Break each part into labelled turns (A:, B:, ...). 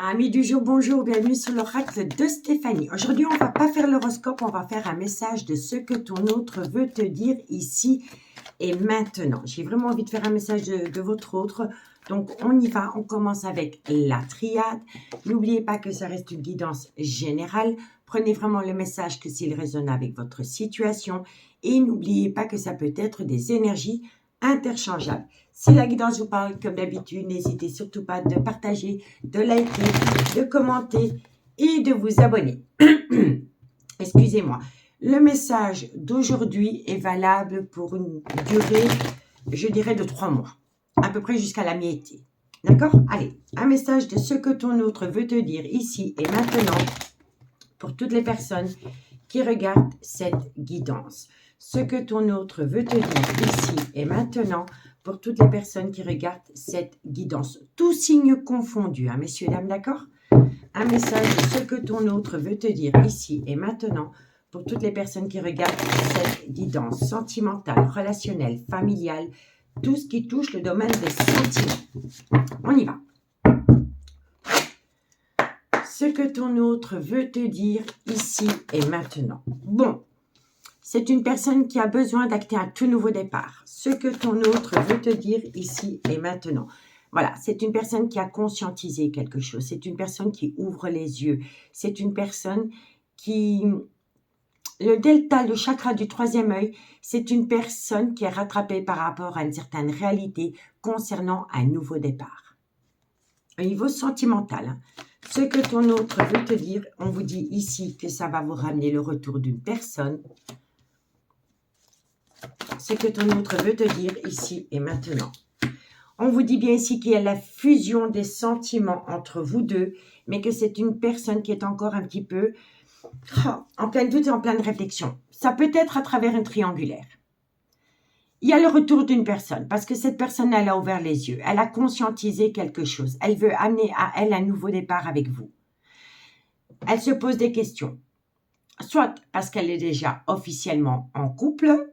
A: Amis du jour, bonjour, bienvenue sur l'oracle de Stéphanie. Aujourd'hui, on ne va pas faire l'horoscope, on va faire un message de ce que ton autre veut te dire ici et maintenant. J'ai vraiment envie de faire un message de votre autre. Donc, on y va, on commence avec la triade. N'oubliez pas que ça reste une guidance générale. Prenez vraiment le message que s'il résonne avec votre situation. Et n'oubliez pas que ça peut être des énergies interchangeables. Si la guidance vous parle comme d'habitude, n'hésitez surtout pas de partager, de liker, de commenter et de vous abonner. Excusez-moi. Le message d'aujourd'hui est valable pour une durée, je dirais, de 3 mois, à peu près jusqu'à la mi-été. D'accord? Allez, un message de ce que ton autre veut te dire ici et maintenant pour toutes les personnes qui regardent cette guidance. Ce que ton autre veut te dire ici et maintenant pour toutes les personnes qui regardent cette guidance. Tous signes confondus, hein, messieurs, dames, d'accord? Un message de ce que ton autre veut te dire ici et maintenant pour toutes les personnes qui regardent cette guidance sentimentale, relationnelle, familiale, tout ce qui touche le domaine des sentiments. On y va. Ce que ton autre veut te dire ici et maintenant. Bon, c'est une personne qui a besoin d'acter un tout nouveau départ. Ce que ton autre veut te dire ici et maintenant. Voilà, c'est une personne qui a conscientisé quelque chose. C'est une personne qui ouvre les yeux. C'est une personne qui... Le delta, le chakra du troisième œil, c'est une personne qui est rattrapée par rapport à une certaine réalité concernant un nouveau départ. Au niveau sentimental, hein, ce que ton autre veut te dire, on vous dit ici que ça va vous ramener le retour d'une personne. Ce que ton autre veut te dire ici et maintenant. On vous dit bien ici qu'il y a la fusion des sentiments entre vous deux, mais que c'est une personne qui est encore un petit peu en plein doute et en pleine réflexion. Ça peut être à travers une triangulaire. Il y a le retour d'une personne, parce que cette personne, elle a ouvert les yeux. Elle a conscientisé quelque chose. Elle veut amener à elle un nouveau départ avec vous. Elle se pose des questions. Soit parce qu'elle est déjà officiellement en couple,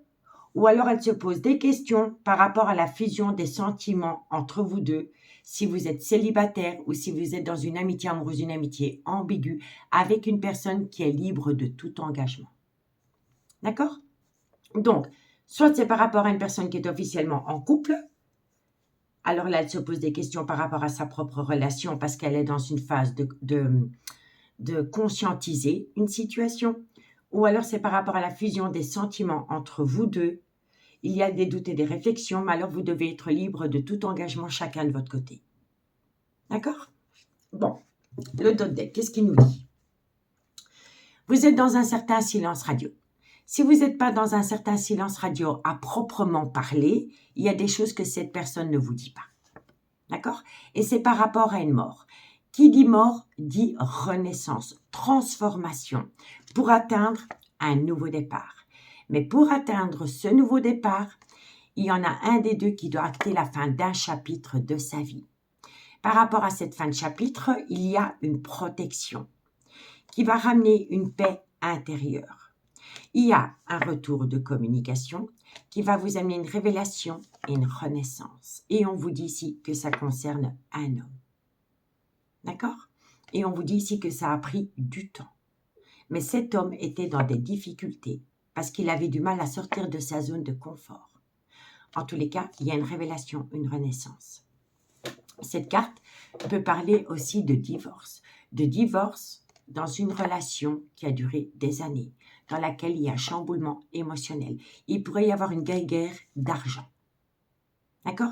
A: ou alors elle se pose des questions par rapport à la fusion des sentiments entre vous deux, si vous êtes célibataire ou si vous êtes dans une amitié amoureuse, une amitié ambiguë, avec une personne qui est libre de tout engagement. D'accord? Donc, soit c'est par rapport à une personne qui est officiellement en couple, alors là, elle se pose des questions par rapport à sa propre relation parce qu'elle est dans une phase de conscientiser une situation, ou alors c'est par rapport à la fusion des sentiments entre vous deux. Il y a des doutes et des réflexions, mais alors vous devez être libre de tout engagement chacun de votre côté. D'accord? Bon, le dos de deck, qu'est-ce qu'il nous dit? Vous êtes dans un certain silence radio. Si vous n'êtes pas dans un certain silence radio à proprement parler, il y a des choses que cette personne ne vous dit pas. D'accord? Et c'est par rapport à une mort. Qui dit mort dit renaissance, transformation, pour atteindre un nouveau départ. Mais pour atteindre ce nouveau départ, il y en a un des deux qui doit acter la fin d'un chapitre de sa vie. Par rapport à cette fin de chapitre, il y a une protection qui va ramener une paix intérieure. Il y a un retour de communication qui va vous amener une révélation et une renaissance. Et on vous dit ici que ça concerne un homme. D'accord? Et on vous dit ici que ça a pris du temps. Mais cet homme était dans des difficultés parce qu'il avait du mal à sortir de sa zone de confort. En tous les cas, il y a une révélation, une renaissance. Cette carte peut parler aussi de divorce. De divorce dans une relation qui a duré des années, dans laquelle il y a un chamboulement émotionnel. Il pourrait y avoir une guerre d'argent. D'accord?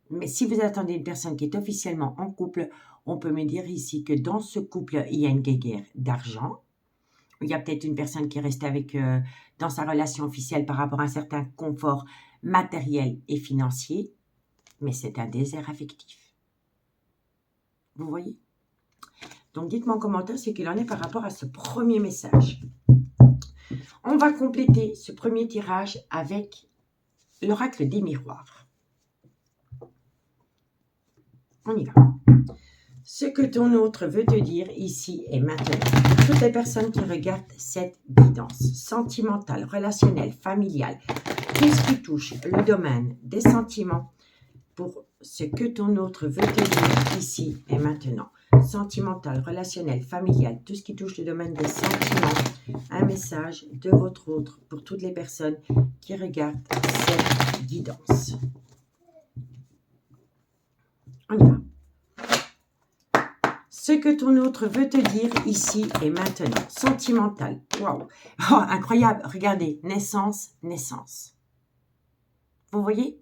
A: Mais si vous attendez une personne qui est officiellement en couple, on peut me dire ici que dans ce couple, il y a une guerre d'argent. Il y a peut-être une personne qui est restée avec, dans sa relation officielle par rapport à un certain confort matériel et financier, mais c'est un désert affectif. Vous voyez? Donc, dites-moi en commentaire ce qu'il en est par rapport à ce premier message. On va compléter ce premier tirage avec l'oracle des miroirs. On y va. Ce que ton autre veut te dire ici et maintenant. Toutes les personnes qui regardent cette guidance sentimentale, relationnelle, familiale, tout ce qui touche le domaine des sentiments pour ce que ton autre veut te dire ici et maintenant. sentimental, relationnel, familial, tout ce qui touche le domaine des sentiments. Un message de votre autre pour toutes les personnes qui regardent cette guidance. On y va. Ce que ton autre veut te dire ici et maintenant. Sentimental. Waouh. Oh, incroyable. Regardez. Naissance, naissance. Vous voyez?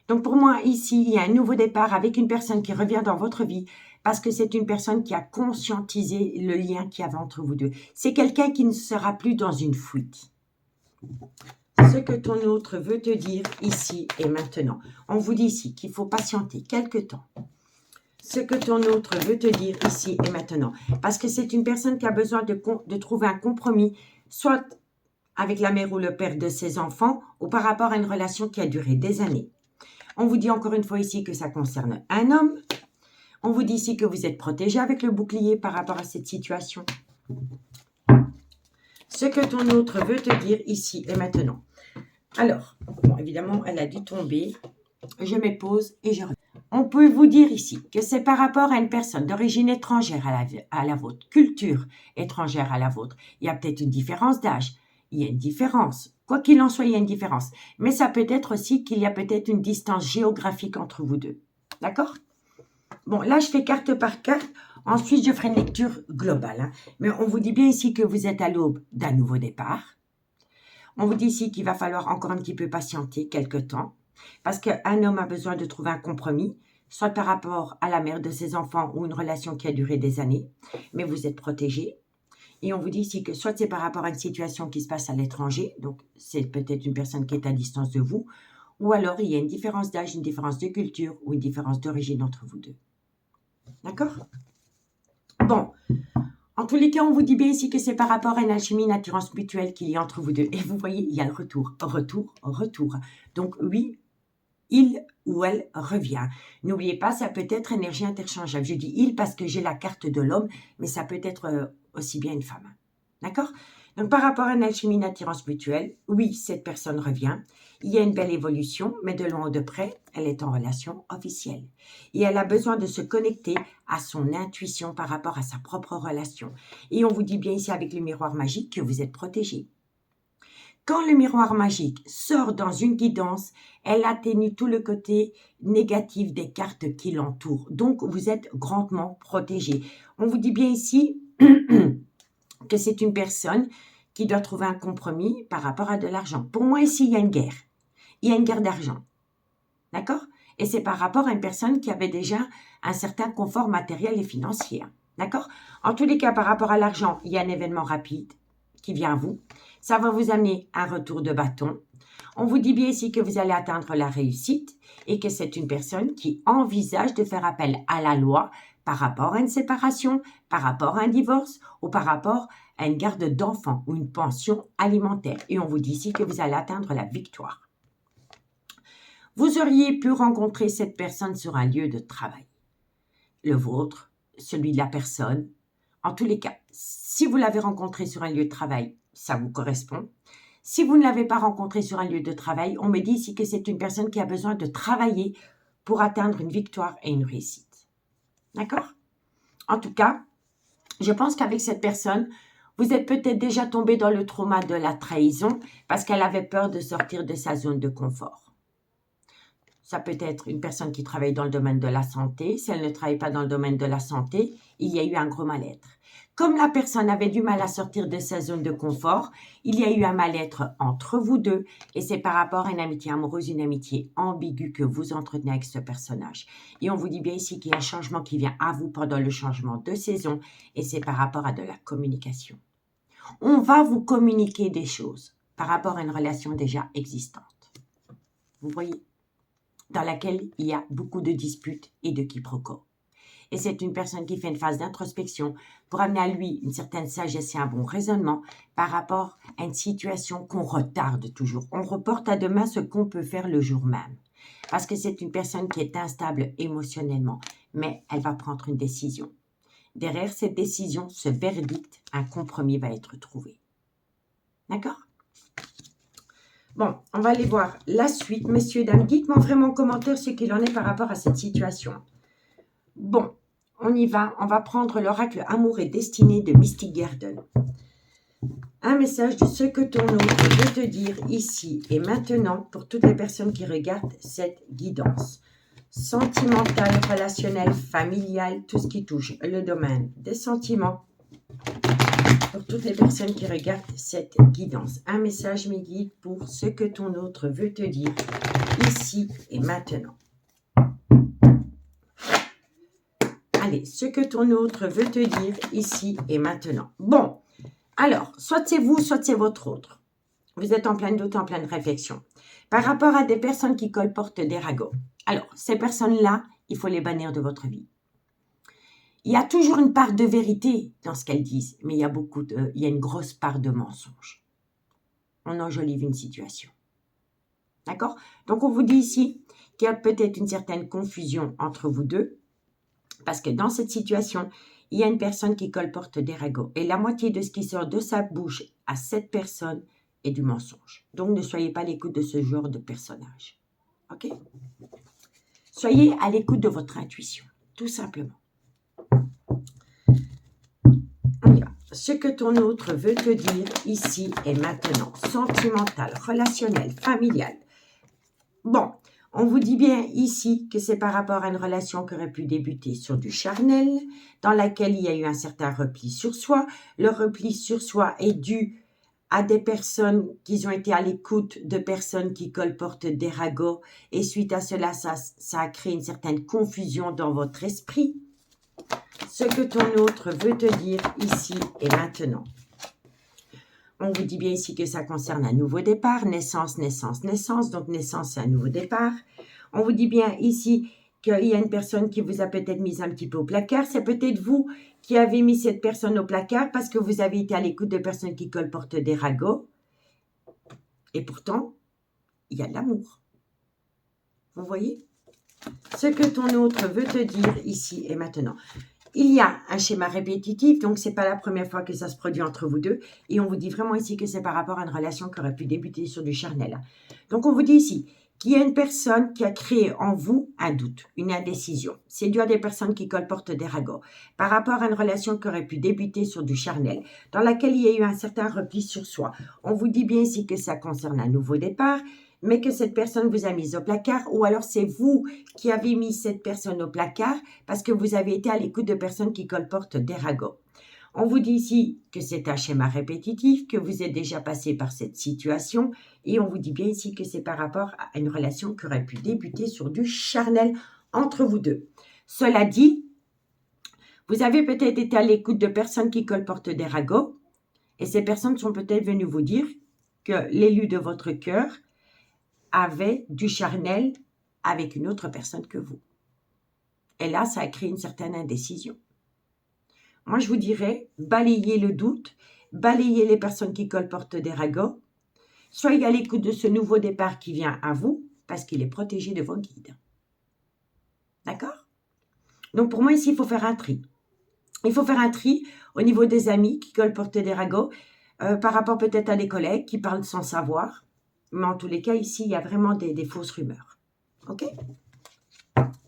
A: Donc pour moi, ici, il y a un nouveau départ avec une personne qui revient dans votre vie parce que c'est une personne qui a conscientisé le lien qu'il y avait entre vous deux. C'est quelqu'un qui ne sera plus dans une fuite. Ce que ton autre veut te dire ici et maintenant. On vous dit ici qu'il faut patienter quelque temps. Ce que ton autre veut te dire ici et maintenant. Parce que c'est une personne qui a besoin de trouver un compromis, soit avec la mère ou le père de ses enfants, ou par rapport à une relation qui a duré des années. On vous dit encore une fois ici que ça concerne un homme. On vous dit ici que vous êtes protégé avec le bouclier par rapport à cette situation. Ce que ton autre veut te dire ici et maintenant. Alors, bon, évidemment, elle a dû tomber. Je mets pause et je reviens. On peut vous dire ici que c'est par rapport à une personne d'origine étrangère à la vôtre, culture étrangère à la vôtre. Il y a peut-être une différence d'âge. Il y a une différence. Quoi qu'il en soit, il y a une différence. Mais ça peut être aussi qu'il y a peut-être une distance géographique entre vous deux. D'accord? Bon, là, je fais carte par carte. Ensuite, je ferai une lecture globale. Hein. Mais on vous dit bien ici que vous êtes à l'aube d'un nouveau départ. On vous dit ici qu'il va falloir encore un petit peu patienter quelques temps. Parce qu'un homme a besoin de trouver un compromis, soit par rapport à la mère de ses enfants ou une relation qui a duré des années. Mais vous êtes protégé. Et on vous dit ici que soit c'est par rapport à une situation qui se passe à l'étranger, donc c'est peut-être une personne qui est à distance de vous, ou alors il y a une différence d'âge, une différence de culture ou une différence d'origine entre vous deux. D'accord? Bon, en tous les cas, on vous dit bien ici que c'est par rapport à une alchimie, une attirance mutuelle qu'il y a entre vous deux. Et vous voyez, il y a le retour, retour, retour. Donc oui, il ou elle revient. N'oubliez pas, ça peut être énergie interchangeable. Je dis il parce que j'ai la carte de l'homme, mais ça peut être aussi bien une femme. D'accord? Donc, par rapport à une alchimie, une attirance mutuelle, oui, cette personne revient. Il y a une belle évolution, mais de loin ou de près, elle est en relation officielle. Et elle a besoin de se connecter à son intuition par rapport à sa propre relation. Et on vous dit bien ici avec le miroir magique que vous êtes protégé. Quand le miroir magique sort dans une guidance, elle atténue tout le côté négatif des cartes qui l'entourent. Donc, vous êtes grandement protégé. On vous dit bien ici que c'est une personne qui doit trouver un compromis par rapport à de l'argent. Pour moi, ici, il y a une guerre. Il y a une guerre d'argent. D'accord? Et c'est par rapport à une personne qui avait déjà un certain confort matériel et financier. D'accord? En tous les cas, par rapport à l'argent, il y a un événement rapide qui vient à vous. Ça va vous amener un retour de bâton. On vous dit bien ici que vous allez atteindre la réussite et que c'est une personne qui envisage de faire appel à la loi par rapport à une séparation, par rapport à un divorce ou par rapport à une garde d'enfants ou une pension alimentaire. Et on vous dit ici que vous allez atteindre la victoire. Vous auriez pu rencontrer cette personne sur un lieu de travail. Le vôtre, celui de la personne. En tous les cas, si vous l'avez rencontré sur un lieu de travail, ça vous correspond. Si vous ne l'avez pas rencontré sur un lieu de travail, on me dit ici que c'est une personne qui a besoin de travailler pour atteindre une victoire et une réussite. D'accord? En tout cas, je pense qu'avec cette personne, vous êtes peut-être déjà tombé dans le trauma de la trahison parce qu'elle avait peur de sortir de sa zone de confort. Ça peut être une personne qui travaille dans le domaine de la santé. Si elle ne travaille pas dans le domaine de la santé, il y a eu un gros mal-être. Comme la personne avait du mal à sortir de sa zone de confort, il y a eu un mal-être entre vous deux et c'est par rapport à une amitié amoureuse, une amitié ambiguë que vous entretenez avec ce personnage. Et on vous dit bien ici qu'il y a un changement qui vient à vous pendant le changement de saison et c'est par rapport à de la communication. On va vous communiquer des choses par rapport à une relation déjà existante. Vous voyez, dans laquelle il y a beaucoup de disputes et de quiproquos. Et c'est une personne qui fait une phase d'introspection pour amener à lui une certaine sagesse et un bon raisonnement par rapport à une situation qu'on retarde toujours. On reporte à demain ce qu'on peut faire le jour même. Parce que c'est une personne qui est instable émotionnellement, mais elle va prendre une décision. Derrière cette décision, ce verdict, un compromis va être trouvé. D'accord ? Bon, on va aller voir la suite. Messieurs, dames, dites-moi vraiment en commentaire ce qu'il en est par rapport à cette situation. Bon, on y va. On va prendre l'oracle Amour et Destinée de Mystic Garden. Un message de ce que ton autre veut te dire ici et maintenant pour toutes les personnes qui regardent cette guidance. Sentimental, relationnel, familial, tout ce qui touche le domaine des sentiments. Pour toutes les personnes qui regardent cette guidance. Un message, mes guides, pour ce que ton autre veut te dire ici et maintenant. Allez, ce que ton autre veut te dire ici et maintenant. Bon. Alors, soit c'est vous, soit c'est votre autre. Vous êtes en plein doute, en pleine réflexion. Par rapport à des personnes qui colportent des ragots. Alors, ces personnes-là, il faut les bannir de votre vie. Il y a toujours une part de vérité dans ce qu'elles disent, mais il y a une grosse part de mensonge. On enjolive une situation. D'accord? Donc, on vous dit ici qu'il y a peut-être une certaine confusion entre vous deux, parce que dans cette situation, il y a une personne qui colporte des ragots. Et la moitié de ce qui sort de sa bouche à cette personne est du mensonge. Donc, ne soyez pas à l'écoute de ce genre de personnage. OK? Soyez à l'écoute de votre intuition, tout simplement. On y va. Ce que ton autre veut te dire ici et maintenant. Sentimental, relationnel, familial. Bon. On vous dit bien ici que c'est par rapport à une relation qui aurait pu débuter sur du charnel, dans laquelle il y a eu un certain repli sur soi. Le repli sur soi est dû à des personnes qui ont été à l'écoute de personnes qui colportent des ragots. Et suite à cela, ça a créé une certaine confusion dans votre esprit. Ce que ton autre veut te dire ici et maintenant. On vous dit bien ici que ça concerne un nouveau départ, naissance, naissance, naissance. Donc, naissance, c'est un nouveau départ. On vous dit bien ici qu'il y a une personne qui vous a peut-être mis un petit peu au placard. C'est peut-être vous qui avez mis cette personne au placard parce que vous avez été à l'écoute de personnes qui colportent des ragots. Et pourtant, il y a de l'amour. Vous voyez? Ce que ton autre veut te dire ici et maintenant. Il y a un schéma répétitif, donc ce n'est pas la première fois que ça se produit entre vous deux. Et on vous dit vraiment ici que c'est par rapport à une relation qui aurait pu débuter sur du charnel. Donc on vous dit ici qu'il y a une personne qui a créé en vous un doute, une indécision. C'est dû à des personnes qui colportent des ragots. Par rapport à une relation qui aurait pu débuter sur du charnel, dans laquelle il y a eu un certain repli sur soi. On vous dit bien ici que ça concerne un nouveau départ, mais que cette personne vous a mise au placard, ou alors c'est vous qui avez mis cette personne au placard parce que vous avez été à l'écoute de personnes qui colportent des ragots. On vous dit ici que c'est un schéma répétitif, que vous êtes déjà passé par cette situation, et on vous dit bien ici que c'est par rapport à une relation qui aurait pu débuter sur du charnel entre vous deux. Cela dit, vous avez peut-être été à l'écoute de personnes qui colportent des ragots, et ces personnes sont peut-être venues vous dire que l'élu de votre cœur avait du charnel avec une autre personne que vous. Et là, ça a créé une certaine indécision. Moi, je vous dirais, balayez le doute, balayez les personnes qui colportent des ragots, soyez à l'écoute de ce nouveau départ qui vient à vous, parce qu'il est protégé de vos guides. D'accord? Donc, pour moi, ici, il faut faire un tri. Il faut faire un tri au niveau des amis qui colportent des ragots, par rapport peut-être à des collègues qui parlent sans savoir. Mais en tous les cas, ici, il y a vraiment des fausses rumeurs. OK?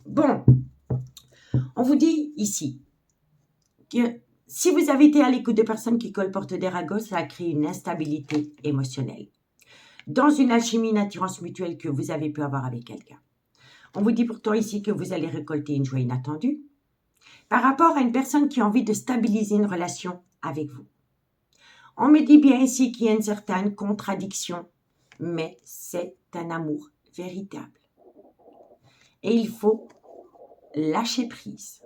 A: Bon. On vous dit ici que si vous avez été à l'écoute de personnes qui colportent des ragots, ça a créé une instabilité émotionnelle. Dans une alchimie, une attirance mutuelle que vous avez pu avoir avec quelqu'un. On vous dit pourtant ici que vous allez récolter une joie inattendue par rapport à une personne qui a envie de stabiliser une relation avec vous. On me dit bien ici qu'il y a une certaine contradiction, mais c'est un amour véritable. Et il faut lâcher prise.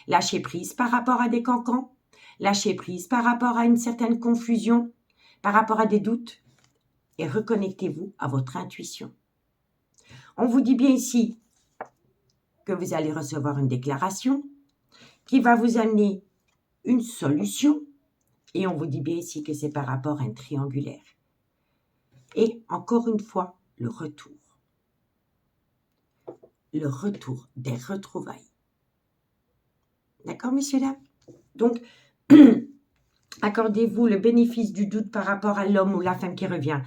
A: Lâcher prise par rapport à des cancans, lâcher prise par rapport à une certaine confusion, par rapport à des doutes, et reconnectez-vous à votre intuition. On vous dit bien ici que vous allez recevoir une déclaration qui va vous amener une solution, et on vous dit bien ici que c'est par rapport à un triangulaire. Et encore une fois, le retour des retrouvailles. D'accord, messieurs, dames? Donc, accordez-vous le bénéfice du doute par rapport à l'homme ou la femme qui revient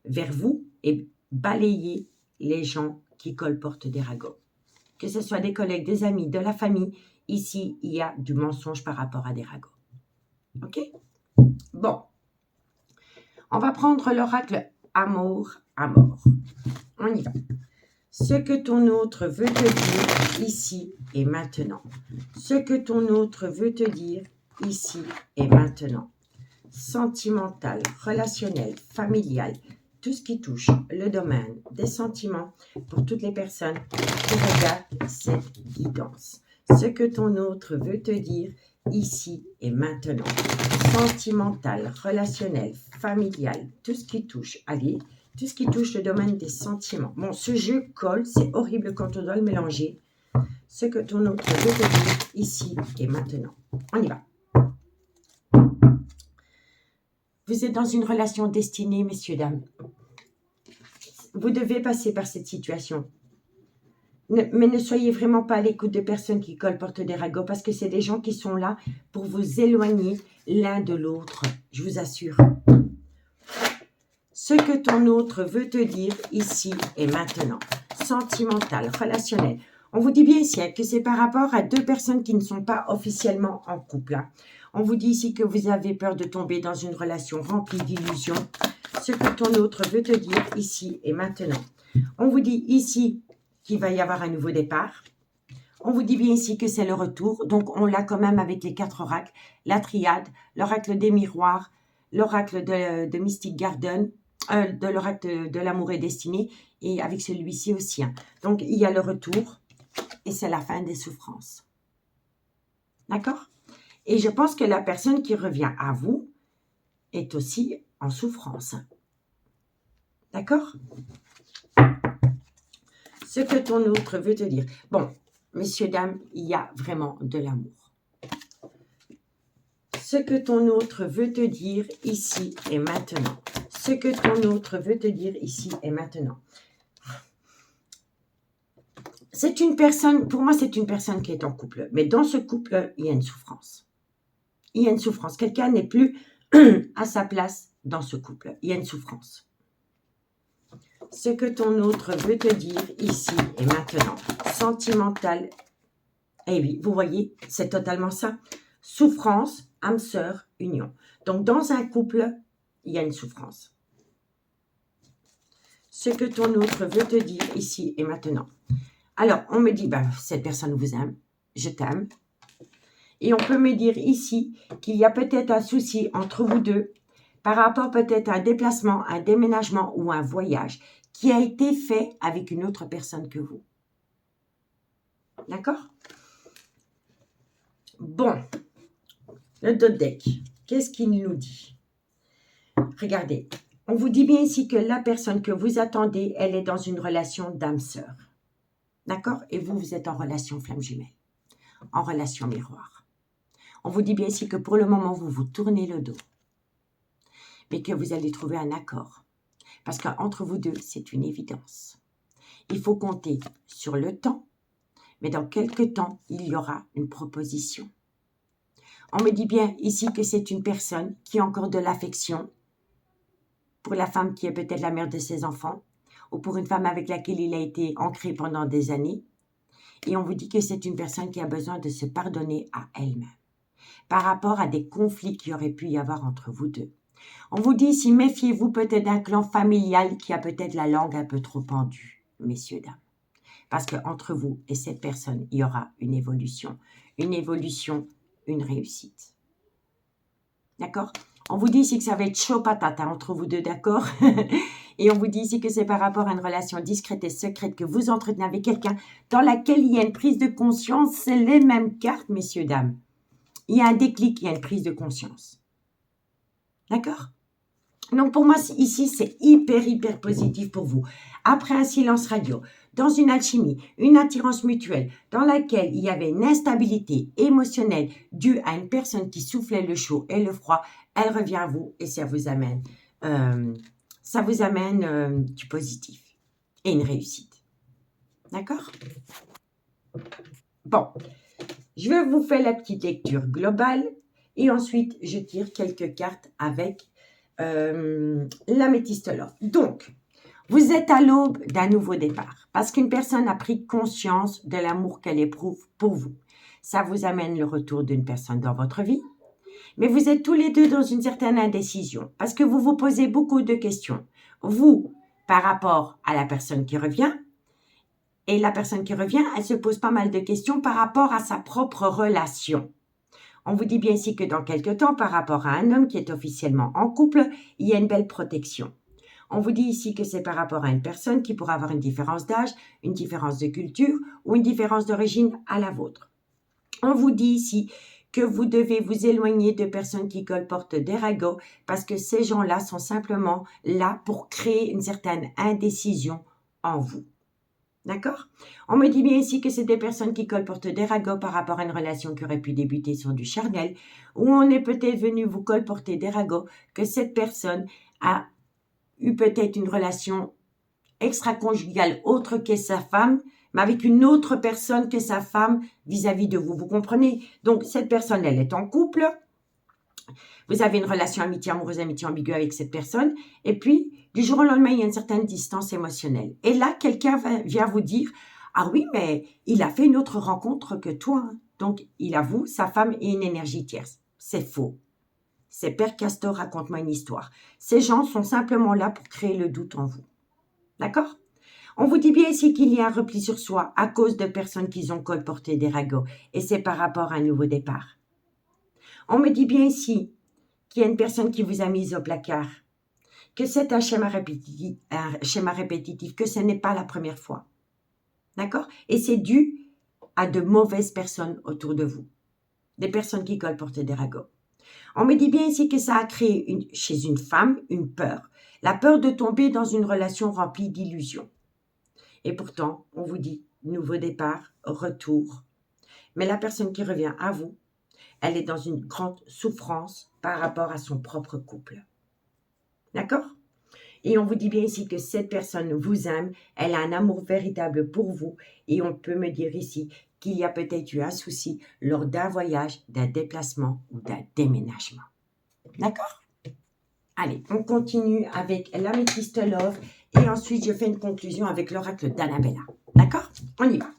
A: vers vous et balayez les gens qui colportent des ragots. Que ce soit des collègues, des amis, de la famille, ici, il y a du mensonge par rapport à des ragots. OK? Bon. On va prendre l'oracle amour à mort. On y va. Ce que ton autre veut te dire ici et maintenant. Ce que ton autre veut te dire ici et maintenant. Sentimental, relationnel, familial, tout ce qui touche le domaine des sentiments pour toutes les personnes qui regardent cette guidance. Ce que ton autre veut te dire ici et maintenant. Sentimental, relationnel, familial, tout ce qui touche, allez, tout ce qui touche le domaine des sentiments. Bon, ce jeu colle, c'est horrible quand on doit le mélanger. Ce que ton autre veut te dire ici et maintenant. On y va. Vous êtes dans une relation destinée, messieurs, dames. Vous devez passer par cette situation. Mais ne soyez vraiment pas à l'écoute de personnes qui colportent des ragots parce que c'est des gens qui sont là pour vous éloigner l'un de l'autre, je vous assure. Ce que ton autre veut te dire ici et maintenant. Sentimental, relationnel. On vous dit bien ici que c'est par rapport à deux personnes qui ne sont pas officiellement en couple. On vous dit ici que vous avez peur de tomber dans une relation remplie d'illusions. Ce que ton autre veut te dire ici et maintenant. On vous dit ici qu'il va y avoir un nouveau départ. On vous dit bien ici que c'est le retour. Donc, on l'a quand même avec les 4 oracles. La triade, l'oracle des miroirs, l'oracle de Mystic Garden, de l'oracle de l'amour et destiné, et avec celui-ci aussi. Donc, il y a le retour et c'est la fin des souffrances. D'accord? Et je pense que la personne qui revient à vous est aussi en souffrance. D'accord? Ce que ton autre veut te dire. Bon, messieurs, dames, il y a vraiment de l'amour. Ce que ton autre veut te dire ici et maintenant. Ce que ton autre veut te dire ici et maintenant. C'est une personne, pour moi, c'est une personne qui est en couple. Mais dans ce couple, il y a une souffrance. Il y a une souffrance. Quelqu'un n'est plus à sa place dans ce couple. Il y a une souffrance. Ce que ton autre veut te dire ici et maintenant. Sentimental. Eh oui, vous voyez, c'est totalement ça. Souffrance, âme sœur, union. Donc, dans un couple, il y a une souffrance. Ce que ton autre veut te dire ici et maintenant. Alors, on me dit, ben, cette personne vous aime, je t'aime. Et on peut me dire ici qu'il y a peut-être un souci entre vous deux par rapport peut-être à un déplacement, un déménagement ou un voyage qui a été fait avec une autre personne que vous. D'accord? Bon, le dos de deck, qu'est-ce qu'il nous dit? Regardez, on vous dit bien ici que la personne que vous attendez, elle est dans une relation d'âme-sœur. D'accord? Et vous, vous êtes en relation flamme jumelle, en relation miroir. On vous dit bien ici que pour le moment, vous vous tournez le dos, mais que vous allez trouver un accord. Parce qu'entre vous deux, c'est une évidence. Il faut compter sur le temps, mais dans quelques temps, il y aura une proposition. On me dit bien ici que c'est une personne qui a encore de l'affection pour la femme qui est peut-être la mère de ses enfants, ou pour une femme avec laquelle il a été ancré pendant des années. Et on vous dit que c'est une personne qui a besoin de se pardonner à elle-même par rapport à des conflits qui auraient pu y avoir entre vous deux. On vous dit ici, méfiez-vous peut-être d'un clan familial qui a peut-être la langue un peu trop pendue, messieurs, dames. Parce qu'entre vous et cette personne, il y aura une évolution, une réussite. D'accord? On vous dit ici que ça va être chaud patate entre vous deux, d'accord? Et on vous dit ici que c'est par rapport à une relation discrète et secrète que vous entretenez avec quelqu'un dans laquelle il y a une prise de conscience. C'est les mêmes cartes, messieurs, dames. Il y a un déclic, il y a une prise de conscience. D'accord? Donc, pour moi, ici, c'est hyper positif pour vous. Après un silence radio, dans une alchimie, une attirance mutuelle, dans laquelle il y avait une instabilité émotionnelle due à une personne qui soufflait le chaud et le froid, elle revient à vous et ça vous amène du positif et une réussite. D'accord? Bon, je vais vous faire la petite lecture globale et ensuite, je tire quelques cartes avec l'améthystologue. Donc, vous êtes à l'aube d'un nouveau départ parce qu'une personne a pris conscience de l'amour qu'elle éprouve pour vous. ça vous amène le retour d'une personne dans votre vie. Mais vous êtes tous les deux dans une certaine indécision parce que vous vous posez beaucoup de questions. Vous, par rapport à la personne qui revient, et la personne qui revient, elle se pose pas mal de questions par rapport à sa propre relation. On vous dit bien ici que dans quelque temps, par rapport à un homme qui est officiellement en couple, il y a une belle protection. On vous dit ici que c'est par rapport à une personne qui pourra avoir une différence d'âge, une différence de culture ou une différence d'origine à la vôtre. On vous dit ici que vous devez vous éloigner de personnes qui colportent des ragots parce que ces gens-là sont simplement là pour créer une certaine indécision en vous. D'accord? On me dit bien ici que c'est des personnes qui colportent des ragots par rapport à une relation qui aurait pu débuter sur du charnel, ou on est peut-être venu vous colporter des ragots que cette personne a eu peut-être une relation extra-conjugale autre que sa femme, mais avec une autre personne que sa femme vis-à-vis de vous. Vous comprenez? Donc, cette personne, elle est en couple. Vous avez une relation amitié amoureuse, amitié ambiguë avec cette personne. Et puis, du jour au lendemain, il y a une certaine distance émotionnelle. Et là, quelqu'un vient vous dire, ah oui, mais il a fait une autre rencontre que toi. Donc, il avoue, sa femme est une énergie tierce. C'est faux. C'est Père Castor, raconte-moi une histoire. Ces gens sont simplement là pour créer le doute en vous. D'accord? On vous dit bien ici qu'il y a un repli sur soi à cause de personnes qui ont colporté des ragots. Et c'est par rapport à un nouveau départ. On me dit bien ici qu'il y a une personne qui vous a mise au placard, que c'est un schéma répétitif, que ce n'est pas la première fois. D'accord? Et c'est dû à de mauvaises personnes autour de vous. Des personnes qui colportent des ragots. On me dit bien ici que ça a créé chez une femme une peur. La peur de tomber dans une relation remplie d'illusions. Et pourtant, on vous dit nouveau départ, retour. Mais la personne qui revient à vous, elle est dans une grande souffrance par rapport à son propre couple. D'accord? Et on vous dit bien ici que cette personne vous aime, elle a un amour véritable pour vous. Et on peut me dire ici qu'il y a peut-être eu un souci lors d'un voyage, d'un déplacement ou d'un déménagement. D'accord? Allez, on continue avec l'améthyste love et ensuite je fais une conclusion avec l'oracle d'Annabella. D'accord? On y va.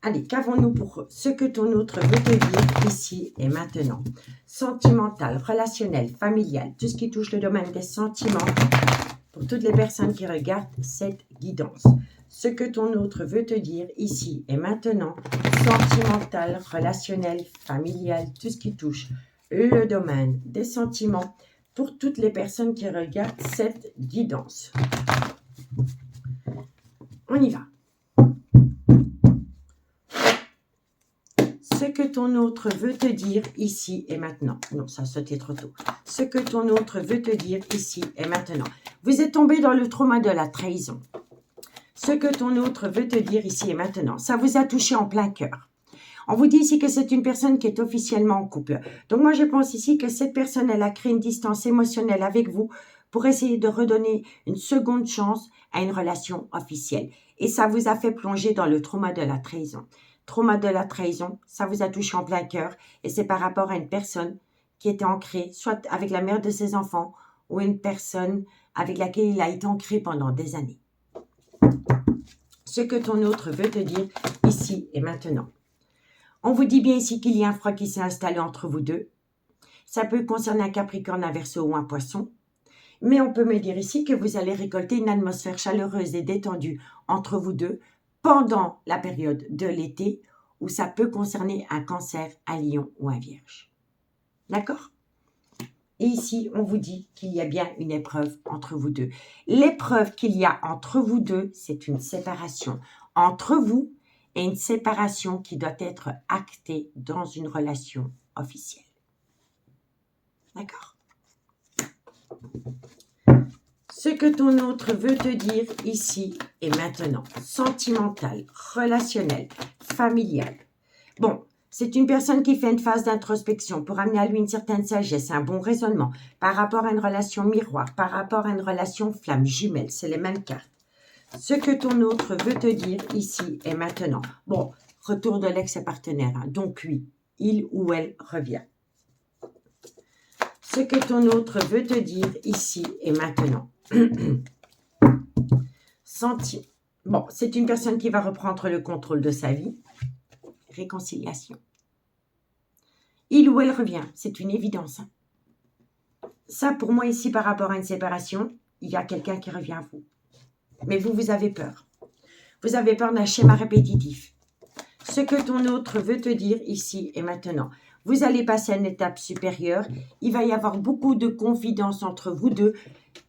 A: Allez, qu'avons-nous pour ce que ton autre veut te dire ici et maintenant? Sentimental, relationnel, familial, tout ce qui touche le domaine des sentiments pour toutes les personnes qui regardent cette guidance. Ce que ton autre veut te dire ici et maintenant, sentimental, relationnel, familial, tout ce qui touche le domaine des sentiments pour toutes les personnes qui regardent cette guidance. On y va. Ce que ton autre veut te dire ici et maintenant. Non, ça sautait trop tôt. Ce que ton autre veut te dire ici et maintenant. Vous êtes tombé dans le trauma de la trahison. Ce que ton autre veut te dire ici et maintenant. Ça vous a touché en plein cœur. On vous dit ici que c'est une personne qui est officiellement en couple. Donc moi, je pense ici que cette personne, elle a créé une distance émotionnelle avec vous pour essayer de redonner une seconde chance à une relation officielle. Et ça vous a fait plonger dans le trauma de la trahison. Trauma de la trahison, ça vous a touché en plein cœur et c'est par rapport à une personne qui était ancrée, soit avec la mère de ses enfants ou une personne avec laquelle il a été ancré pendant des années. Ce que ton autre veut te dire ici et maintenant. On vous dit bien ici qu'il y a un froid qui s'est installé entre vous deux. Ça peut concerner un Capricorne, un Verseau ou un Poisson. Mais on peut me dire ici que vous allez récolter une atmosphère chaleureuse et détendue entre vous deux pendant la période de l'été où ça peut concerner un Cancer, un Lion ou un Vierge. D'accord? Et ici, on vous dit qu'il y a bien une épreuve entre vous deux. L'épreuve qu'il y a entre vous deux, c'est une séparation entre vous et une séparation qui doit être actée dans une relation officielle. D'accord? Ce que ton autre veut te dire ici et maintenant, sentimental, relationnel, familial. Bon, c'est une personne qui fait une phase d'introspection pour amener à lui une certaine sagesse, un bon raisonnement par rapport à une relation miroir, par rapport à une relation flamme, jumelle, c'est les mêmes cartes. Ce que ton autre veut te dire ici et maintenant. Bon, retour de l'ex-partenaire, hein, donc lui, il ou elle revient. Ce que ton autre veut te dire ici et maintenant. Bon, c'est une personne qui va reprendre le contrôle de sa vie. Réconciliation. il ou elle revient. C'est une évidence. Ça, pour moi, ici, par rapport à une séparation, il y a quelqu'un qui revient à vous. Mais vous, vous avez peur. Vous avez peur d'un schéma répétitif. Ce que ton autre veut te dire ici et maintenant. Vous allez passer à une étape supérieure. Il va y avoir beaucoup de confidence entre vous deux.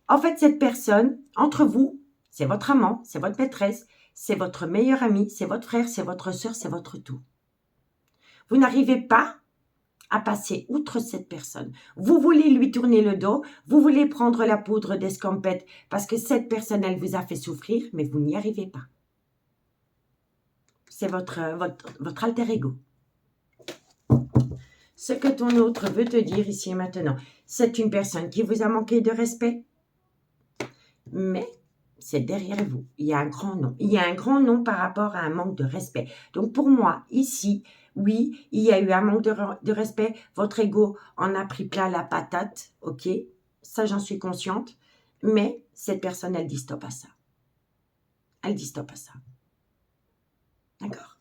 A: En fait, cette personne, entre vous, c'est votre amant, c'est votre maîtresse, c'est votre meilleur ami, c'est votre frère, c'est votre soeur, c'est votre tout. Vous n'arrivez pas à passer outre cette personne. Vous voulez lui tourner le dos, vous voulez prendre la poudre d'escampette parce que cette personne, elle vous a fait souffrir, mais vous n'y arrivez pas. C'est votre alter ego. Ce que ton autre veut te dire ici et maintenant, c'est une personne qui vous a manqué de respect, mais c'est derrière vous. Il y a un grand non. Il y a un grand non par rapport à un manque de respect. Donc pour moi, ici, oui, il y a eu un manque de respect. Votre ego en a pris plein la patate, ok? Ça, j'en suis consciente. Mais cette personne, elle dit stop à ça. Elle dit stop à ça. D'accord?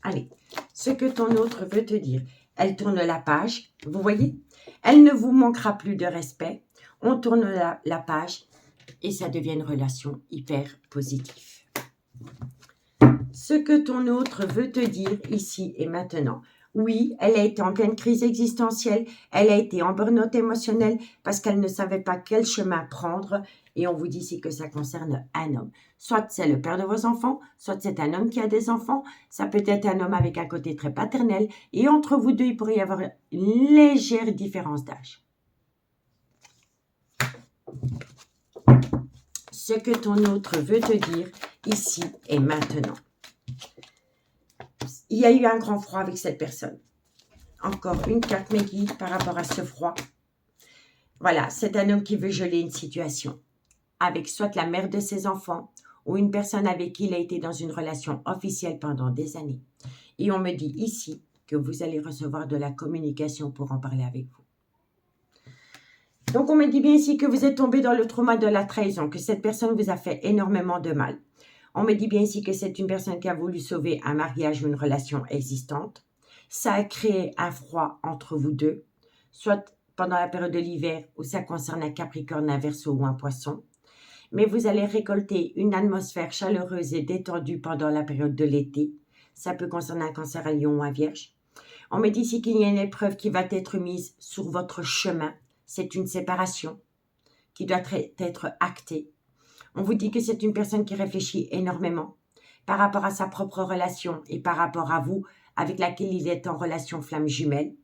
A: Allez, ce que ton autre veut te dire, elle tourne la page, vous voyez? Elle ne vous manquera plus de respect. On tourne la page et ça devient une relation hyper positive. Ce que ton autre veut te dire ici et maintenant. Oui, elle a été en pleine crise existentielle, elle a été en burn-out émotionnel parce qu'elle ne savait pas quel chemin prendre. Et on vous dit ici que ça concerne un homme. Soit c'est le père de vos enfants, soit c'est un homme qui a des enfants. Ça peut être un homme avec un côté très paternel. Et entre vous deux, il pourrait y avoir une légère différence d'âge. Ce que ton autre veut te dire ici et maintenant. Il y a eu un grand froid avec cette personne. Encore une carte mes guides par rapport à ce froid. Voilà, c'est un homme qui veut geler une situation avec soit la mère de ses enfants ou une personne avec qui il a été dans une relation officielle pendant des années. Et on me dit ici que vous allez recevoir de la communication pour en parler avec vous. Donc, on me dit bien ici que vous êtes tombé dans le trauma de la trahison, que cette personne vous a fait énormément de mal. On me dit bien ici que c'est une personne qui a voulu sauver un mariage ou une relation existante. Ça a créé un froid entre vous deux, soit pendant la période de l'hiver où ça concerne un Capricorne, un Verseau ou un Poisson. Mais vous allez récolter une atmosphère chaleureuse et détendue pendant la période de l'été. Ça peut concerner un Cancer, un Lion ou un Vierge. On me dit ici qu'il y a une épreuve qui va être mise sur votre chemin. C'est une séparation qui doit être actée. On vous dit que c'est une personne qui réfléchit énormément par rapport à sa propre relation et par rapport à vous avec laquelle il est en relation flamme jumelle.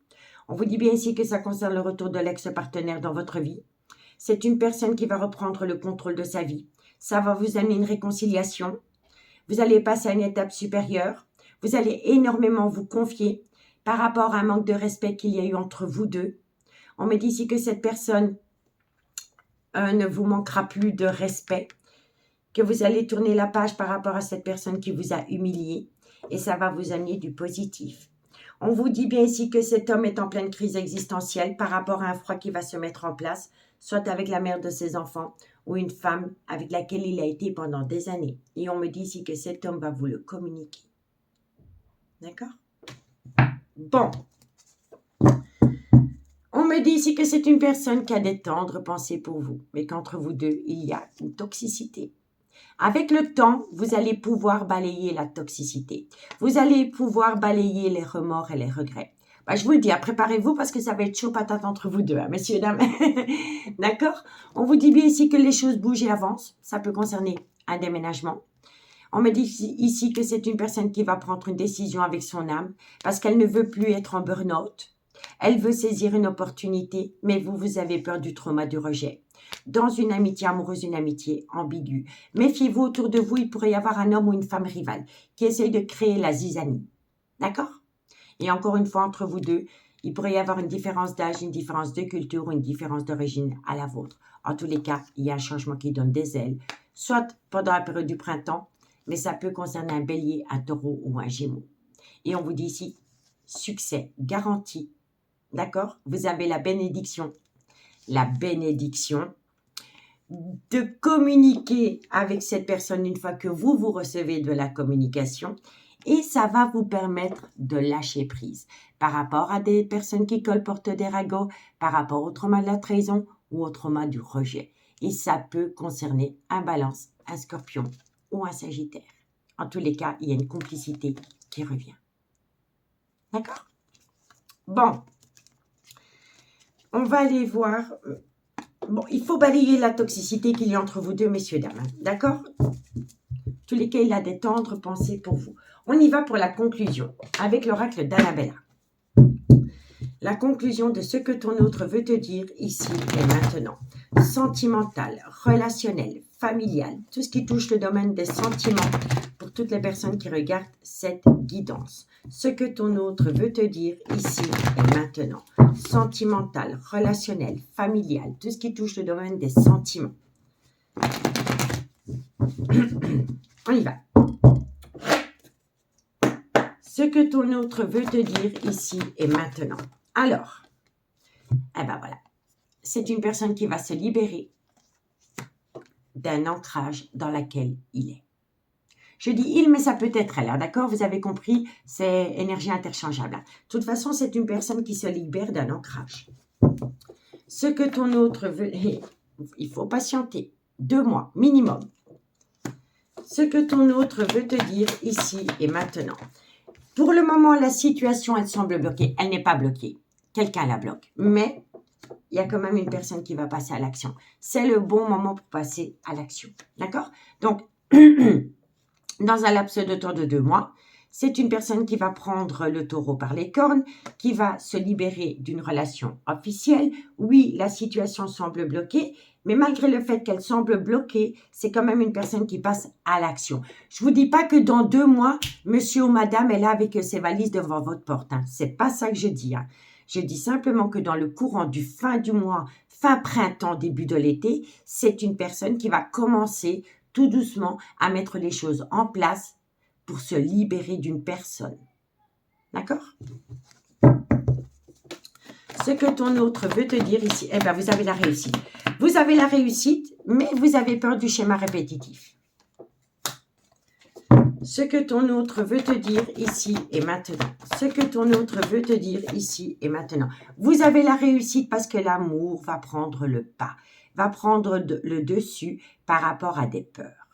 A: On vous dit bien ici que ça concerne le retour de l'ex-partenaire dans votre vie. C'est une personne qui va reprendre le contrôle de sa vie. Ça va vous amener une réconciliation. Vous allez passer à une étape supérieure. Vous allez énormément vous confier par rapport à un manque de respect qu'il y a eu entre vous deux. On me dit ici que cette personne ne vous manquera plus de respect, que vous allez tourner la page par rapport à cette personne qui vous a humilié et ça va vous amener du positif. On vous dit bien ici que cet homme est en pleine crise existentielle par rapport à un froid qui va se mettre en place, soit avec la mère de ses enfants ou une femme avec laquelle il a été pendant des années. Et on me dit ici que cet homme va vous le communiquer. D'accord? Bon. On me dit ici que c'est une personne qui a des tendres pensées pour vous, mais qu'entre vous deux, il y a une toxicité. Avec le temps, vous allez pouvoir balayer la toxicité. Vous allez pouvoir balayer les remords et les regrets. Je vous le dis, préparez-vous parce que ça va être chaud patate entre vous deux, hein, messieurs, dames. D'accord? On vous dit bien ici que les choses bougent et avancent. Ça peut concerner un déménagement. On me dit ici que c'est une personne qui va prendre une décision avec son âme parce qu'elle ne veut plus être en burn-out. Elle veut saisir une opportunité, mais vous avez peur du trauma du rejet. Dans une amitié amoureuse, une amitié ambiguë. Méfiez-vous, autour de vous, il pourrait y avoir un homme ou une femme rivale qui essaye de créer la zizanie. D'accord? Et encore une fois, entre vous deux, il pourrait y avoir une différence d'âge, une différence de culture ou une différence d'origine à la vôtre. En tous les cas, il y a un changement qui donne des ailes, soit pendant la période du printemps, mais ça peut concerner un bélier, un taureau ou un gémeau. Et on vous dit ici, succès garanti. D'accord? Vous avez la bénédiction de communiquer avec cette personne une fois que vous recevez de la communication et ça va vous permettre de lâcher prise par rapport à des personnes qui colportent des ragots, par rapport au trauma de la trahison ou au trauma du rejet. Et ça peut concerner un Balance, un Scorpion ou un Sagittaire. En tous les cas, il y a une complicité qui revient. D'accord? Bon, on va aller voir. Bon, il faut balayer la toxicité qu'il y a entre vous deux, messieurs, dames. D'accord? En tous les cas, il a des tendres pensées pour vous. On y va pour la conclusion avec l'oracle d'Annabella. La conclusion de ce que ton autre veut te dire ici et maintenant. Sentimental, relationnel, familial, tout ce qui touche le domaine des sentiments pour toutes les personnes qui regardent cette guidance. Ce que ton autre veut te dire ici et maintenant. Sentimental, relationnel, familial, tout ce qui touche le domaine des sentiments. On y va. Ce que ton autre veut te dire ici et maintenant. Alors, eh ben voilà, c'est une personne qui va se libérer d'un ancrage dans lequel il est. Je dis il, mais ça peut être elle, d'accord? Vous avez compris, c'est énergie interchangeable. De toute façon, c'est une personne qui se libère d'un ancrage. Ce que ton autre veut, il faut patienter, 2 mois minimum. Ce que ton autre veut te dire ici et maintenant. Pour le moment, la situation, elle semble bloquée. Elle n'est pas bloquée. Quelqu'un la bloque. Mais il y a quand même une personne qui va passer à l'action. C'est le bon moment pour passer à l'action. D'accord? Donc, dans un laps de temps de 2 mois, c'est une personne qui va prendre le taureau par les cornes, qui va se libérer d'une relation officielle. Oui, la situation semble bloquée, mais malgré le fait qu'elle semble bloquée, c'est quand même une personne qui passe à l'action. Je ne vous dis pas que dans 2 mois, monsieur ou madame est là avec ses valises devant votre porte. Hein. Ce n'est pas ça que je dis. Hein. Je dis simplement que dans le courant du fin du mois, fin printemps, début de l'été, c'est une personne qui va commencer tout doucement à mettre les choses en place pour se libérer d'une personne. D'accord? Ce que ton autre veut te dire ici, eh bien, vous avez la réussite. Vous avez la réussite, mais vous avez peur du schéma répétitif. Ce que ton autre veut te dire ici et maintenant. Ce que ton autre veut te dire ici et maintenant. Vous avez la réussite parce que l'amour va prendre le pas, va prendre le dessus par rapport à des peurs.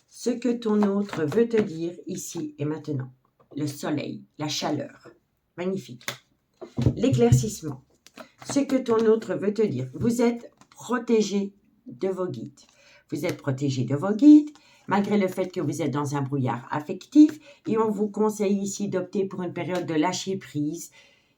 A: Ce que ton autre veut te dire ici et maintenant. Le soleil, la chaleur. Magnifique. L'éclaircissement. Ce que ton autre veut te dire. Vous êtes protégé de vos guides. Vous êtes protégé de vos guides, malgré le fait que vous êtes dans un brouillard affectif, et on vous conseille ici d'opter pour une période de lâcher prise.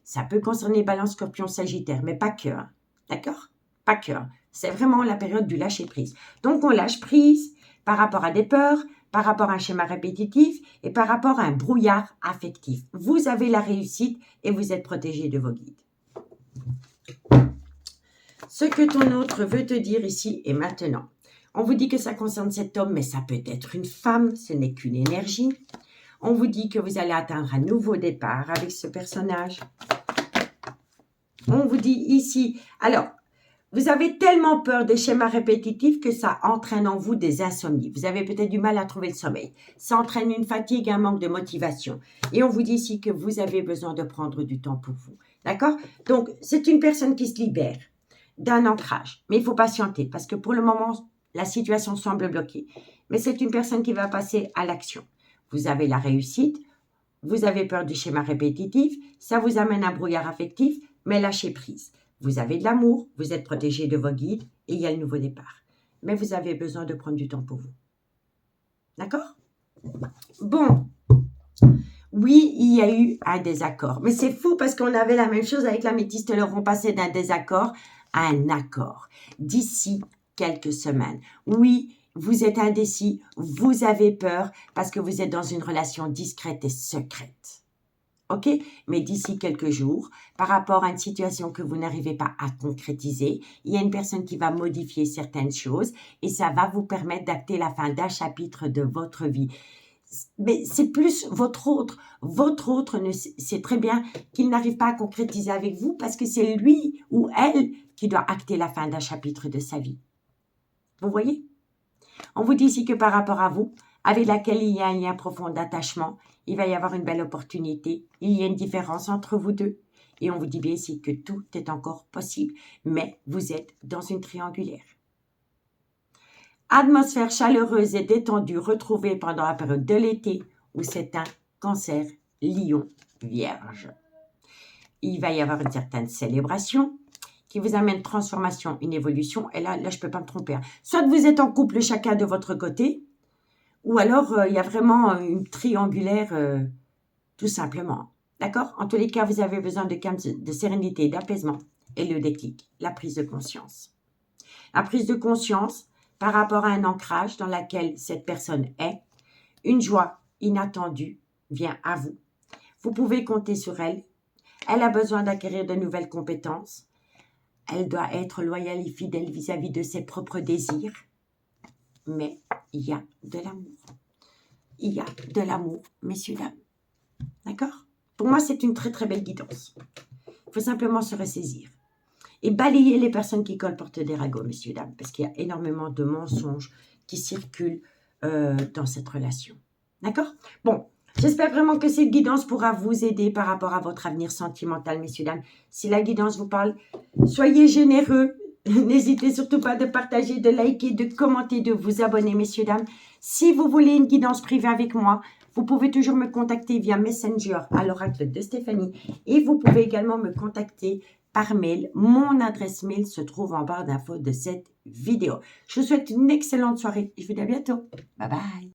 A: Ça peut concerner Balance, Scorpion, Sagittaire, mais pas que. Hein. D'accord? Pas que. C'est vraiment la période du lâcher prise. Donc, on lâche prise par rapport à des peurs, par rapport à un schéma répétitif et par rapport à un brouillard affectif. Vous avez la réussite et vous êtes protégé de vos guides. Ce que ton autre veut te dire ici et maintenant. On vous dit que ça concerne cet homme, mais ça peut être une femme, ce n'est qu'une énergie. On vous dit que vous allez atteindre un nouveau départ avec ce personnage. On vous dit ici, alors, vous avez tellement peur des schémas répétitifs que ça entraîne en vous des insomnies. Vous avez peut-être du mal à trouver le sommeil. Ça entraîne une fatigue, un manque de motivation. Et on vous dit ici que vous avez besoin de prendre du temps pour vous. D'accord? Donc, c'est une personne qui se libère d'un ancrage. Mais il faut patienter parce que pour le moment, la situation semble bloquée. Mais c'est une personne qui va passer à l'action. Vous avez la réussite. Vous avez peur du schéma répétitif. Ça vous amène à un brouillard affectif, mais lâchez prise. Vous avez de l'amour, vous êtes protégé de vos guides et il y a le nouveau départ. Mais vous avez besoin de prendre du temps pour vous. D'accord? Bon. Oui, il y a eu un désaccord. Mais c'est fou parce qu'on avait la même chose avec l'améthyste. Leur on passait d'un désaccord à un accord. D'ici quelques semaines. Oui, vous êtes indécis, vous avez peur parce que vous êtes dans une relation discrète et secrète. OK? Mais d'ici quelques jours, par rapport à une situation que vous n'arrivez pas à concrétiser, il y a une personne qui va modifier certaines choses et ça va vous permettre d'acter la fin d'un chapitre de votre vie. Mais c'est plus votre autre. Votre autre sait très bien qu'il n'arrive pas à concrétiser avec vous parce que c'est lui ou elle qui doit acter la fin d'un chapitre de sa vie. Vous voyez? On vous dit ici que par rapport à vous, avec laquelle il y a un lien profond d'attachement, il va y avoir une belle opportunité. Il y a une différence entre vous deux. Et on vous dit bien ici que tout est encore possible. Mais vous êtes dans une triangulaire. Atmosphère chaleureuse et détendue retrouvée pendant la période de l'été où c'est un Cancer, Lion, Vierge. Il va y avoir une certaine célébration qui vous amène transformation, une évolution. Et là je ne peux pas me tromper. Soit vous êtes en couple chacun de votre côté, ou alors il y a vraiment une triangulaire tout simplement. D'accord? En tous les cas, vous avez besoin de sérénité, d'apaisement et le déclic, la prise de conscience. La prise de conscience par rapport à un ancrage dans lequel cette personne est, une joie inattendue vient à vous. Vous pouvez compter sur elle. Elle a besoin d'acquérir de nouvelles compétences. Elle doit être loyale et fidèle vis-à-vis de ses propres désirs. Mais il y a de l'amour. Il y a de l'amour, messieurs, dames. D'accord? Pour moi, c'est une très, très belle guidance. Il faut simplement se ressaisir. Et balayer les personnes qui colportent des ragots, messieurs, dames, parce qu'il y a énormément de mensonges qui circulent dans cette relation. D'accord? Bon, j'espère vraiment que cette guidance pourra vous aider par rapport à votre avenir sentimental, messieurs, dames. Si la guidance vous parle, soyez généreux. N'hésitez surtout pas de partager, de liker, de commenter, de vous abonner, messieurs, dames. Si vous voulez une guidance privée avec moi, vous pouvez toujours me contacter via Messenger à l'oracle de Stéphanie. Et vous pouvez également me contacter par mail. Mon adresse mail se trouve en barre d'infos de cette vidéo. Je vous souhaite une excellente soirée. Je vous dis à bientôt. Bye bye.